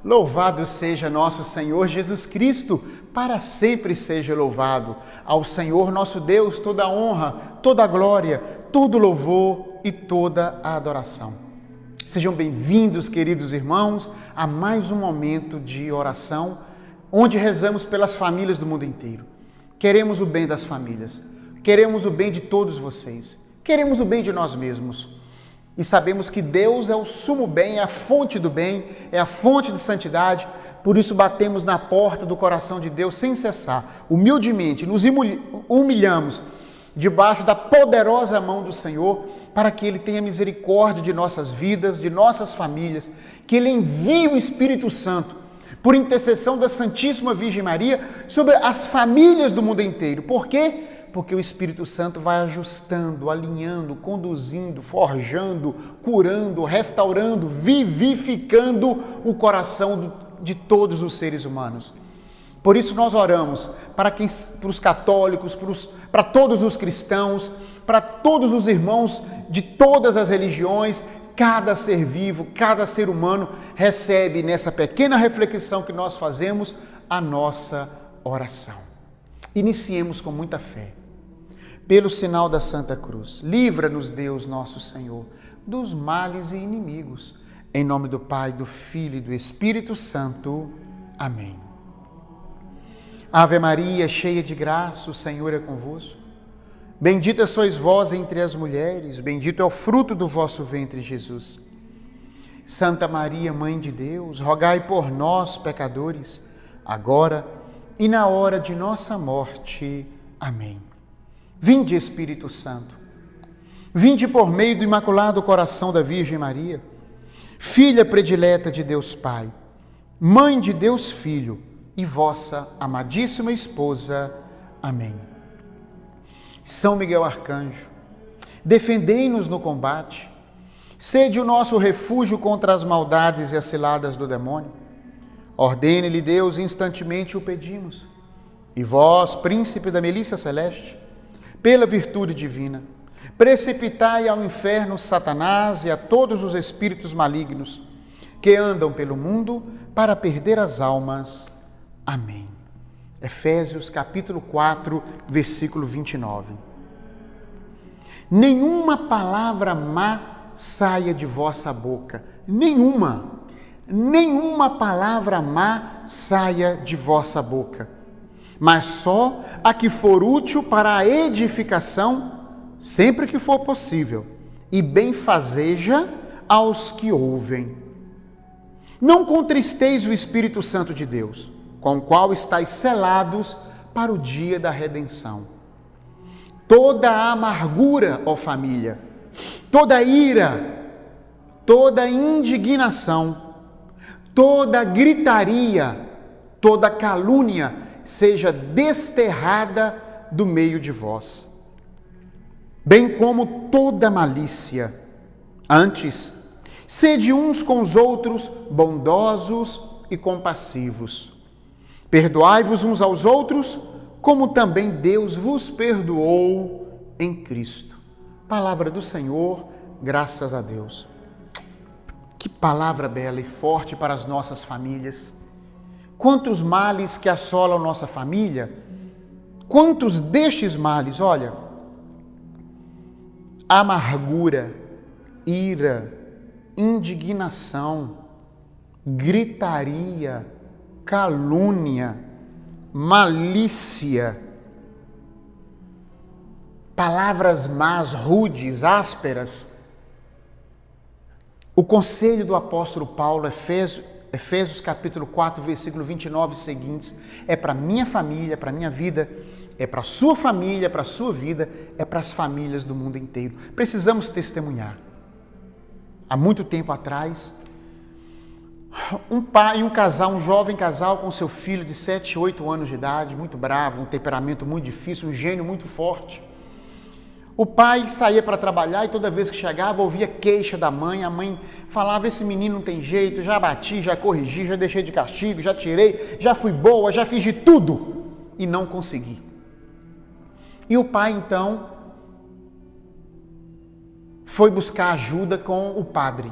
Louvado seja nosso Senhor Jesus Cristo, para sempre seja louvado. Ao Senhor nosso Deus toda a honra, toda a glória, todo o louvor e toda a adoração. Sejam bem-vindos, queridos irmãos, a mais um momento de oração, onde rezamos pelas famílias do mundo inteiro. Queremos o bem das famílias, queremos o bem de todos vocês, queremos o bem de nós mesmos. E sabemos que Deus é o sumo bem, é a fonte do bem, é a fonte de santidade. Por isso batemos na porta do coração de Deus sem cessar. Humildemente nos humilhamos debaixo da poderosa mão do Senhor, para que Ele tenha misericórdia de nossas vidas, de nossas famílias, que Ele envie o Espírito Santo, por intercessão da Santíssima Virgem Maria, sobre as famílias do mundo inteiro. Por quê? Porque o Espírito Santo vai ajustando, alinhando, conduzindo, forjando, curando, restaurando, vivificando o coração de todos os seres humanos. Por isso nós oramos para os católicos, para todos os cristãos, para todos os irmãos de todas as religiões. Cada ser vivo, cada ser humano recebe nessa pequena reflexão que nós fazemos a nossa oração. Iniciemos com muita fé. Pelo sinal da Santa Cruz, livra-nos, Deus nosso Senhor, dos males e inimigos. Em nome do Pai, do Filho e do Espírito Santo. Amém. Ave Maria, cheia de graça, o Senhor é convosco. Bendita sois vós entre as mulheres, bendito é o fruto do vosso ventre, Jesus. Santa Maria, Mãe de Deus, rogai por nós, pecadores, agora e na hora de nossa morte. Amém. Vinde, Espírito Santo, vinde por meio do Imaculado Coração da Virgem Maria, Filha predileta de Deus Pai, Mãe de Deus Filho e vossa amadíssima esposa. Amém. São Miguel Arcanjo, defendei-nos no combate, sede o nosso refúgio contra as maldades e as ciladas do demônio. Ordene-lhe Deus, instantemente o pedimos. E vós, príncipe da milícia celeste, pela virtude divina, precipitai ao inferno Satanás e a todos os espíritos malignos que andam pelo mundo para perder as almas. Amém. Efésios capítulo 4, versículo 29. Nenhuma palavra má saia de vossa boca, nenhuma palavra má saia de vossa boca, mas só a que for útil para a edificação, sempre que for possível, e benfazeja aos que ouvem. Não contristeis o Espírito Santo de Deus, com o qual estáis selados para o dia da redenção. Toda a amargura, ó família, toda ira, toda indignação, toda gritaria, toda calúnia, seja desterrada do meio de vós, bem como toda malícia. Antes, sede uns com os outros bondosos e compassivos. Perdoai-vos uns aos outros, como também Deus vos perdoou em Cristo. Palavra do Senhor, graças a Deus. Que palavra bela e forte para as nossas famílias. Quantos males que assolam nossa família, quantos destes males, olha, amargura, ira, indignação, gritaria, calúnia, malícia, palavras más, rudes, ásperas. O conselho do apóstolo Paulo, Efésios capítulo 4, versículo 29 e seguintes, é para minha família, para minha vida, é para a sua família, para a sua vida, é para as famílias do mundo inteiro. Precisamos testemunhar. Há muito tempo atrás, um pai e um casal, um jovem casal com seu filho de 7, 8 anos de idade, muito bravo, um temperamento muito difícil, um gênio muito forte. O pai saía para trabalhar e toda vez que chegava ouvia queixa da mãe. A mãe falava, esse menino não tem jeito, já bati, já corrigi, já deixei de castigo, já tirei, já fui boa, já fiz de tudo e não consegui. E o pai então foi buscar ajuda com o padre.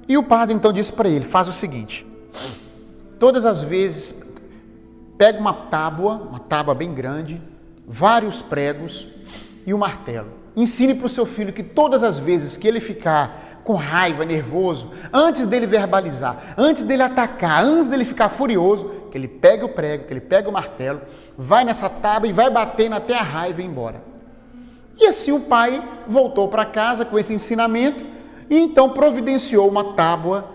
E o padre então disse para ele, faz o seguinte, todas as vezes, pega uma tábua bem grande, vários pregos e um martelo. Ensine para o seu filho que todas as vezes que ele ficar com raiva, nervoso, antes dele verbalizar, antes dele atacar, antes dele ficar furioso, que ele pegue o prego, que ele pegue o martelo, vai nessa tábua e vai batendo até a raiva ir embora. E assim o pai voltou para casa com esse ensinamento e então providenciou uma tábua,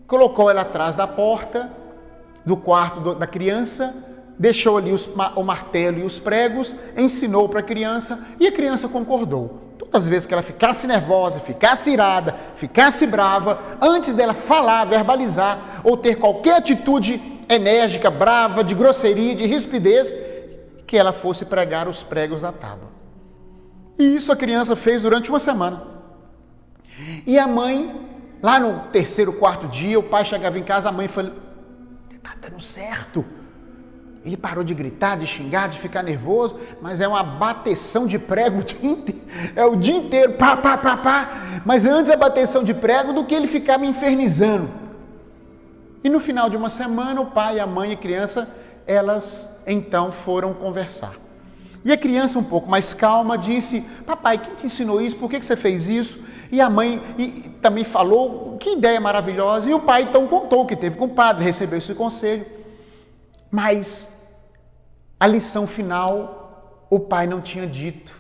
colocou ela atrás da porta do quarto da criança, deixou ali o martelo e os pregos, ensinou para a criança e a criança concordou. Todas as vezes que ela ficasse nervosa, ficasse irada, ficasse brava, antes dela falar, verbalizar ou ter qualquer atitude enérgica, brava, de grosseria, de rispidez, que ela fosse pregar os pregos da tábua. E isso a criança fez durante uma semana. E a mãe, lá no terceiro, quarto dia, o pai chegava em casa, a mãe falou: está dando certo. Ele parou de gritar, de xingar, de ficar nervoso, mas é uma bateção de prego o dia inteiro. É o dia inteiro, pá, pá, pá, pá. Mas antes a bateção de prego do que ele ficar me infernizando. E no final de uma semana, o pai, a mãe e a criança, elas então foram conversar. E a criança, um pouco mais calma, disse: papai, quem te ensinou isso? Por que você fez isso? E a mãe também falou: que ideia maravilhosa. E o pai então contou que teve com o padre, recebeu esse conselho. Mas a lição final, o pai não tinha dito.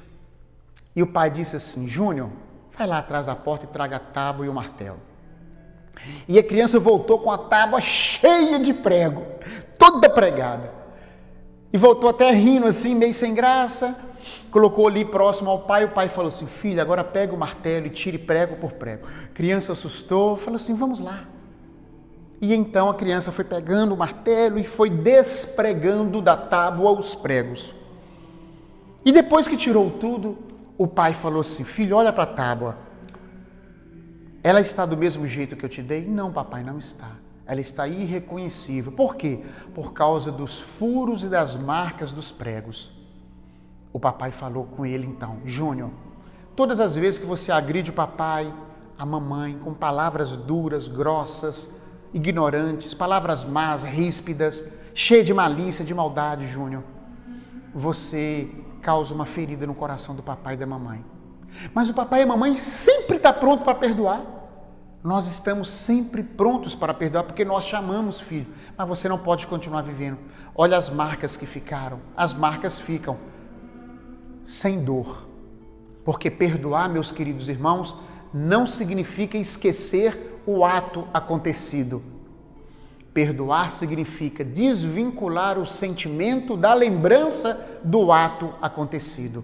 E o pai disse assim: Júnior, vai lá atrás da porta e traga a tábua e o martelo. E a criança voltou com a tábua cheia de prego, toda pregada. E voltou até rindo assim, meio sem graça, colocou ali próximo ao pai. O pai falou assim: filho, agora pega o martelo e tire prego por prego. A criança assustou, falou assim: vamos lá. E então a criança foi pegando o martelo e foi despregando da tábua os pregos. E depois que tirou tudo, o pai falou assim: filho, olha para a tábua. Ela está do mesmo jeito que eu te dei? Não, papai, não está. Ela está irreconhecível. Por quê? Por causa dos furos e das marcas dos pregos. O papai falou com ele então: Júnior, todas as vezes que você agride o papai, a mamãe, com palavras duras, grossas, ignorantes, palavras más, ríspidas, cheias de malícia, de maldade, Júnior, você causa uma ferida no coração do papai e da mamãe. Mas o papai e a mamãe sempre estão prontos para perdoar. Nós estamos sempre prontos para perdoar, porque nós chamamos, filho, mas você não pode continuar vivendo. Olha as marcas que ficaram, as marcas ficam sem dor. Porque perdoar, meus queridos irmãos, não significa esquecer o ato acontecido. Perdoar significa desvincular o sentimento da lembrança do ato acontecido.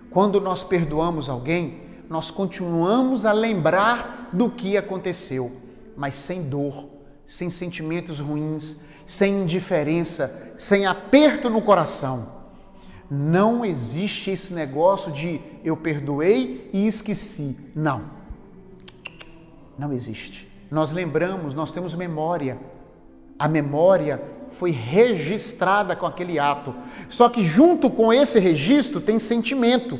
Quando nós perdoamos alguém, nós continuamos a lembrar do que aconteceu, mas sem dor, sem sentimentos ruins, sem indiferença, sem aperto no coração. Não existe esse negócio de eu perdoei e esqueci. Não. Não existe. Nós lembramos, nós temos memória. A memória foi registrada com aquele ato. Só que junto com esse registro tem sentimento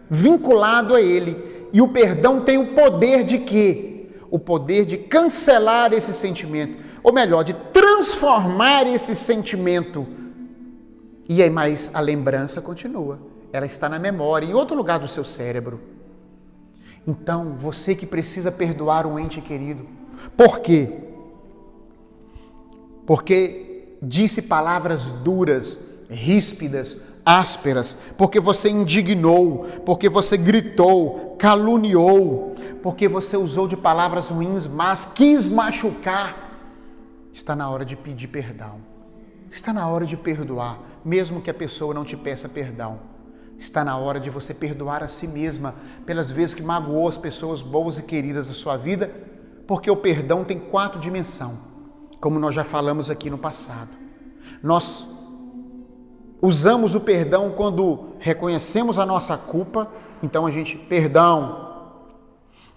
vinculado a ele. E o perdão tem o poder de quê? O poder de cancelar esse sentimento. Ou melhor, de transformar esse sentimento. E aí, mas a lembrança continua. Ela está na memória, em outro lugar do seu cérebro. Então, você que precisa perdoar um ente querido. Por quê? Porque disse palavras duras, ríspidas, ásperas, porque você indignou, porque você gritou, caluniou, porque você usou de palavras ruins, mas quis machucar. Está na hora de pedir perdão. Está na hora de perdoar, mesmo que a pessoa não te peça perdão. Está na hora de você perdoar a si mesma pelas vezes que magoou as pessoas boas e queridas da sua vida, porque o perdão tem 4 dimensões, como nós já falamos aqui no passado. Nós usamos o perdão quando reconhecemos a nossa culpa, então a gente, perdão.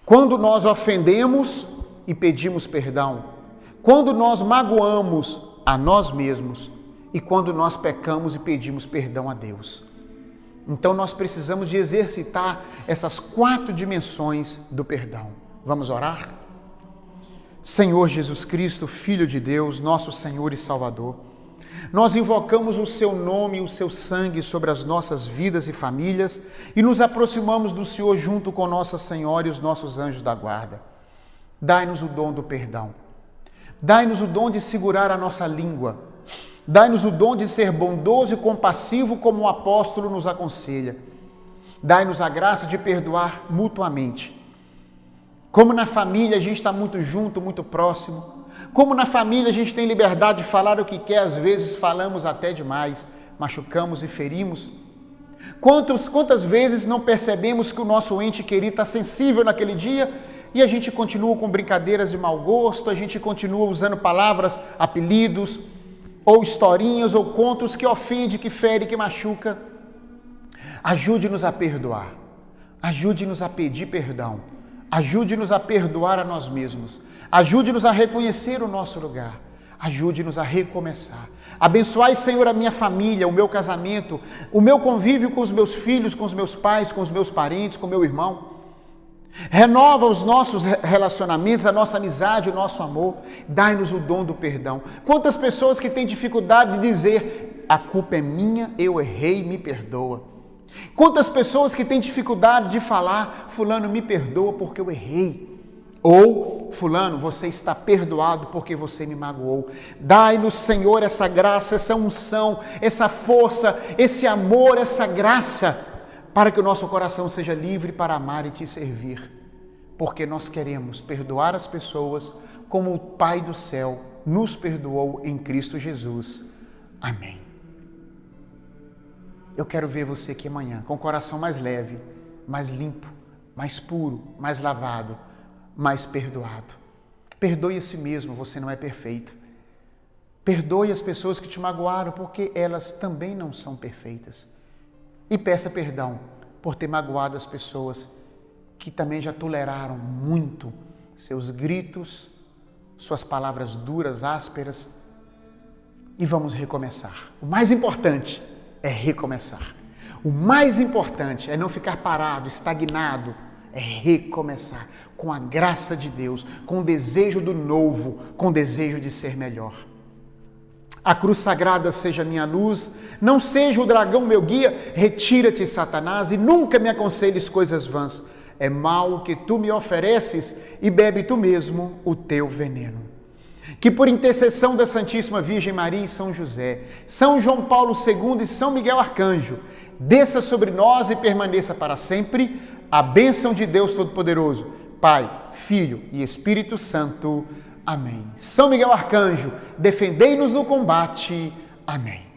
Quando nós ofendemos e pedimos perdão. Quando nós magoamos a nós mesmos e quando nós pecamos e pedimos perdão a Deus. Então nós precisamos de exercitar essas 4 dimensões do perdão. Vamos orar? Senhor Jesus Cristo, Filho de Deus, nosso Senhor e Salvador, nós invocamos o Seu nome e o Seu sangue sobre as nossas vidas e famílias e nos aproximamos do Senhor junto com Nossa Senhora e os nossos anjos da guarda. Dai-nos o dom do perdão. Dai-nos o dom de segurar a nossa língua. Dai-nos o dom de ser bondoso e compassivo como o apóstolo nos aconselha. Dai-nos a graça de perdoar mutuamente. Como na família a gente está muito junto, muito próximo. Como na família a gente tem liberdade de falar o que quer, às vezes falamos até demais, machucamos e ferimos. Quantas vezes não percebemos que o nosso ente querido está sensível naquele dia e a gente continua com brincadeiras de mau gosto, a gente continua usando palavras, apelidos, ou historinhas ou contos que ofende, que fere, que machuca. Ajude-nos a perdoar, ajude-nos a pedir perdão, ajude-nos a perdoar a nós mesmos, ajude-nos a reconhecer o nosso lugar, ajude-nos a recomeçar. Abençoai, Senhor, a minha família, o meu casamento, o meu convívio com os meus filhos, com os meus pais, com os meus parentes, com o meu irmão. Renova os nossos relacionamentos, a nossa amizade, o nosso amor. Dai-nos o dom do perdão. Quantas pessoas que têm dificuldade de dizer: a culpa é minha, eu errei, me perdoa. Quantas pessoas que têm dificuldade de falar: fulano, me perdoa porque eu errei. Ou, fulano, você está perdoado porque você me magoou. Dai-nos, Senhor, essa graça, essa unção, essa força, esse amor, essa graça, para que o nosso coração seja livre para amar e te servir. Porque nós queremos perdoar as pessoas como o Pai do céu nos perdoou em Cristo Jesus. Amém. Eu quero ver você aqui amanhã com o coração mais leve, mais limpo, mais puro, mais lavado, mais perdoado. Perdoe a si mesmo, você não é perfeito. Perdoe as pessoas que te magoaram, porque elas também não são perfeitas. E peça perdão por ter magoado as pessoas que também já toleraram muito seus gritos, suas palavras duras, ásperas. E vamos recomeçar. O mais importante é recomeçar. O mais importante é não ficar parado, estagnado, é recomeçar com a graça de Deus, com o desejo do novo, com o desejo de ser melhor. A cruz sagrada seja minha luz, não seja o dragão meu guia, retira-te, Satanás, e nunca me aconselhes coisas vãs. É mal o que tu me ofereces e bebe tu mesmo o teu veneno. Que por intercessão da Santíssima Virgem Maria e São José, São João Paulo II e São Miguel Arcanjo, desça sobre nós e permaneça para sempre a bênção de Deus Todo-Poderoso, Pai, Filho e Espírito Santo. Amém. São Miguel Arcanjo, defendei-nos no combate. Amém.